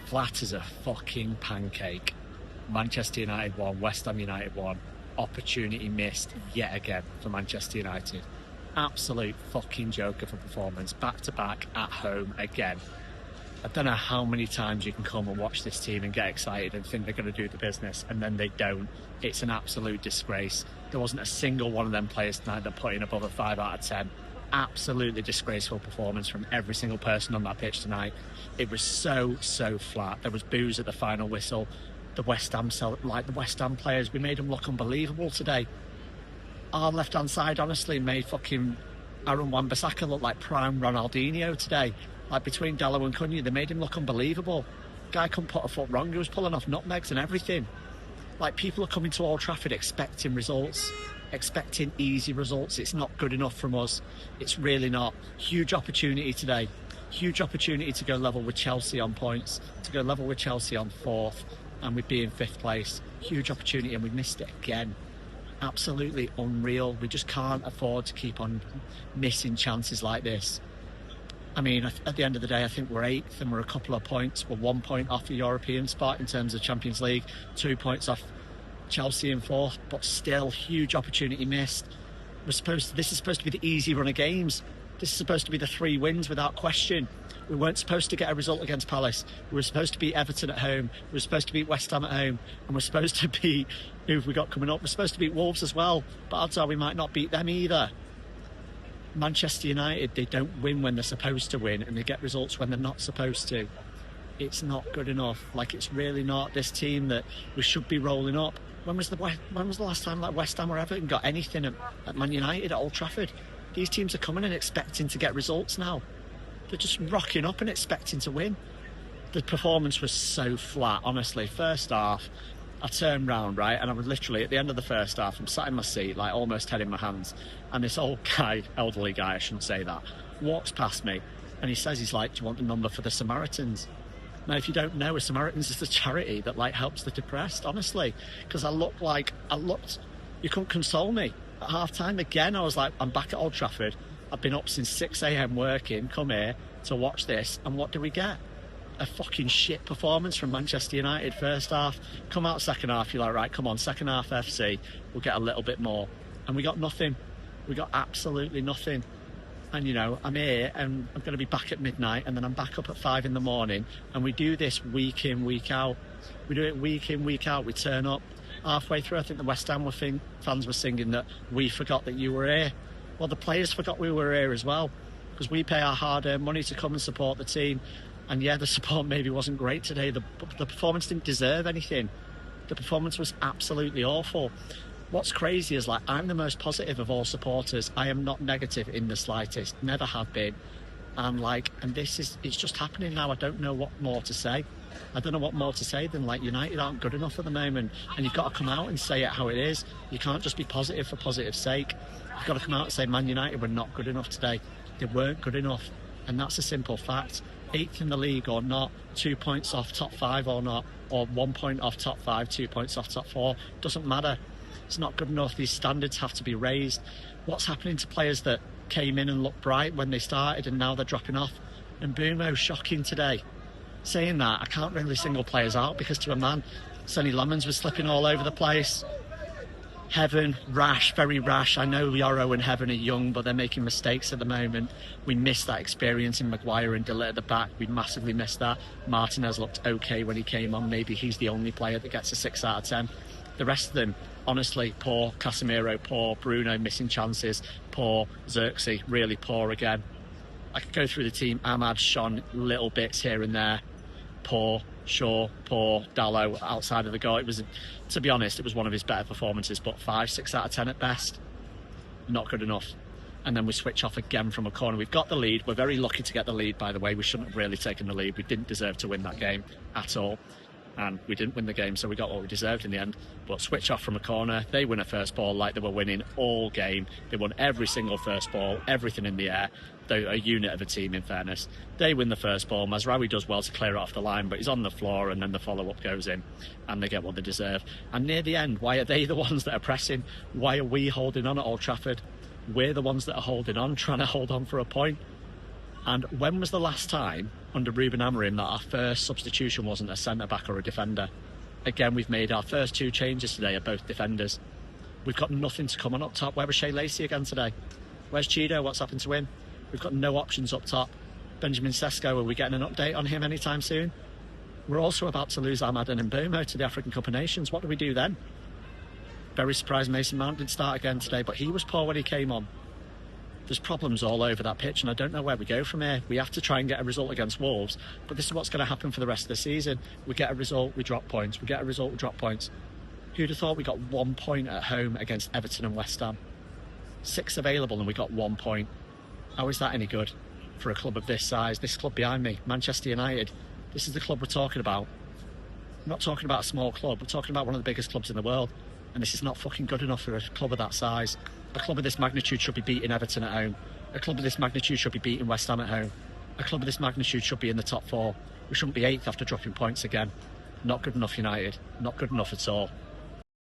Flat as a fucking pancake. Manchester United won, West Ham United won. Opportunity missed yet again for Manchester United. Absolute fucking joke of a performance. Back to back at home again. I don't know how many times you can come and watch this team and get excited and think they're going to do the business, and then they don't. It's an absolute disgrace. There wasn't a single one of them players tonight that put in above a 5 out of 10. Absolutely disgraceful performance from every single person on that pitch tonight. It was so flat. There was boos at the final whistle. The West Ham players, we made them look unbelievable today. Our left-hand side, honestly, made fucking Aaron Wan-Bissaka look like prime Ronaldinho today. Like, between Dallo and Cunha, they made him look unbelievable. Guy couldn't put a foot wrong. He was pulling off nutmegs and everything. Like, people are coming to Old Trafford expecting results, expecting easy results. It's not good enough from us. It's really not. Huge opportunity today. Huge opportunity to go level with Chelsea on points, to go level with Chelsea on 4th, and we'd be in 5th place. Huge opportunity, and we missed it again. Absolutely unreal. We just can't afford to keep on missing chances like this. I mean, at the end of the day, I think we're 8th and we're a couple of points. We're 1 point off the European spot in terms of Champions League, 2 points off Chelsea in 4th, but still huge opportunity missed. This is supposed to be the easy run of games. This is supposed to be the 3 wins without question. We weren't supposed to get a result against Palace. We were supposed to beat Everton at home. We were supposed to beat West Ham at home. And we're supposed to beat, who have we got coming up? We're supposed to beat Wolves as well. But odds are we might not beat them either. Manchester United, they don't win when they're supposed to win, and they get results when they're not supposed to. It's not good enough. Like, it's really not. This team that we should be rolling up. When was the last time like West Ham or Everton got anything at Man United at Old Trafford? These teams are coming and expecting to get results now. They're just rocking up and expecting to win. The performance was so flat, honestly. First half, I turned round, right, and I was literally at the end of the first half, I'm sat in my seat, like almost head in my hands, and this old guy, elderly guy, I shouldn't say that, walks past me, and he says, he's like, do you want the number for the Samaritans? Now, if you don't know, a Samaritans is the charity that, like, helps the depressed, honestly, because I looked, you couldn't console me. At half-time, again, I was like, I'm back at Old Trafford, I've been up since 6 a.m. working, come here to watch this, and what do we get? A fucking shit performance from Manchester United first half. Come out second half, you're like, right, come on, second half FC, we'll get a little bit more. And we got nothing. We got absolutely nothing. And, you know, I'm here and I'm going to be back at midnight, and then I'm back up at 5 in the morning, and we do this week in, week out. We do it week in, week out. We turn up. Halfway through, I think the West Ham fans were singing that we forgot that you were here. Well, the players forgot we were here as well, because we pay our hard-earned money to come and support the team. And yeah, the support maybe wasn't great today. The performance didn't deserve anything. The performance was absolutely awful. What's crazy is, like, I'm the most positive of all supporters. I am not negative in the slightest. Never have been. And it's just happening now. I don't know what more to say. I don't know what more to say than, like, United aren't good enough at the moment. And you've got to come out and say it how it is. You can't just be positive for positive's sake. You've got to come out and say, Man United were not good enough today. They weren't good enough. And that's a simple fact. 8th in the league or not, 2 points off top 5 or not, or 1 point off top 5, 2 points off top 4, doesn't matter. It's not good enough. These standards have to be raised. What's happening to players that came in and looked bright when they started and now they're dropping off? And Bumo, shocking today. Saying that, I can't really single players out, because to a man, Sonny Lemons was slipping all over the place. Heaven, rash, very rash. I know Yoro and Heaven are young, but they're making mistakes at the moment. We missed that experience in Maguire and Dillett at the back. We massively missed that. Martinez looked okay when he came on. Maybe he's the only player that gets a 6 out of 10. The rest of them, honestly, poor. Casemiro, poor. Bruno, missing chances. Poor. Xerxes, really poor again. I could go through the team. Ahmad, Sean, little bits here and there. Poor. Shaw, poor. Dallo, outside of the goal. It was, to be honest, it was one of his better performances, but 5, 6 out of 10 at best. Not good enough. And then we switch off again from a corner. We've got the lead. We're very lucky to get the lead, by the way. We shouldn't have really taken the lead. We didn't deserve to win that game at all. And we didn't win the game, so we got what we deserved in the end. But switch off from a corner. They win a first ball like they were winning all game. They won every single first ball, everything in the air. They're a unit of a team, in fairness. They win the first ball. Mazraoui does well to clear it off the line, but he's on the floor, and then the follow-up goes in, and they get what they deserve. And near the end, why are they the ones that are pressing? Why are we holding on at Old Trafford? We're the ones that are holding on, trying to hold on for a point. And when was the last time under Ruben Amorim that our first substitution wasn't a centre-back or a defender? Again, we've made our first 2 changes today are both defenders. We've got nothing to come on up top. Where was Shea Lacey again today? Where's Cheeto? What's happened to him? We've got no options up top. Benjamin Sesko, are we getting an update on him anytime soon? We're also about to lose Ahmad and Mbeumo to the African Cup of Nations. What do we do then? Very surprised Mason Mount didn't start again today, but he was poor when he came on. There's problems all over that pitch, and I don't know where we go from here. We have to try and get a result against Wolves, but this is what's going to happen for the rest of the season. We get a result, we drop points. We get a result, we drop points. Who'd have thought we got 1 point at home against Everton and West Ham? 6 available and we got 1 point. How is that any good for a club of this size? This club behind me, Manchester United, this is the club we're talking about. We're not talking about a small club, we're talking about one of the biggest clubs in the world. And this is not fucking good enough for a club of that size. A club of this magnitude should be beating Everton at home. A club of this magnitude should be beating West Ham at home. A club of this magnitude should be in the top 4. We shouldn't be 8th after dropping points again. Not good enough, United. Not good enough at all.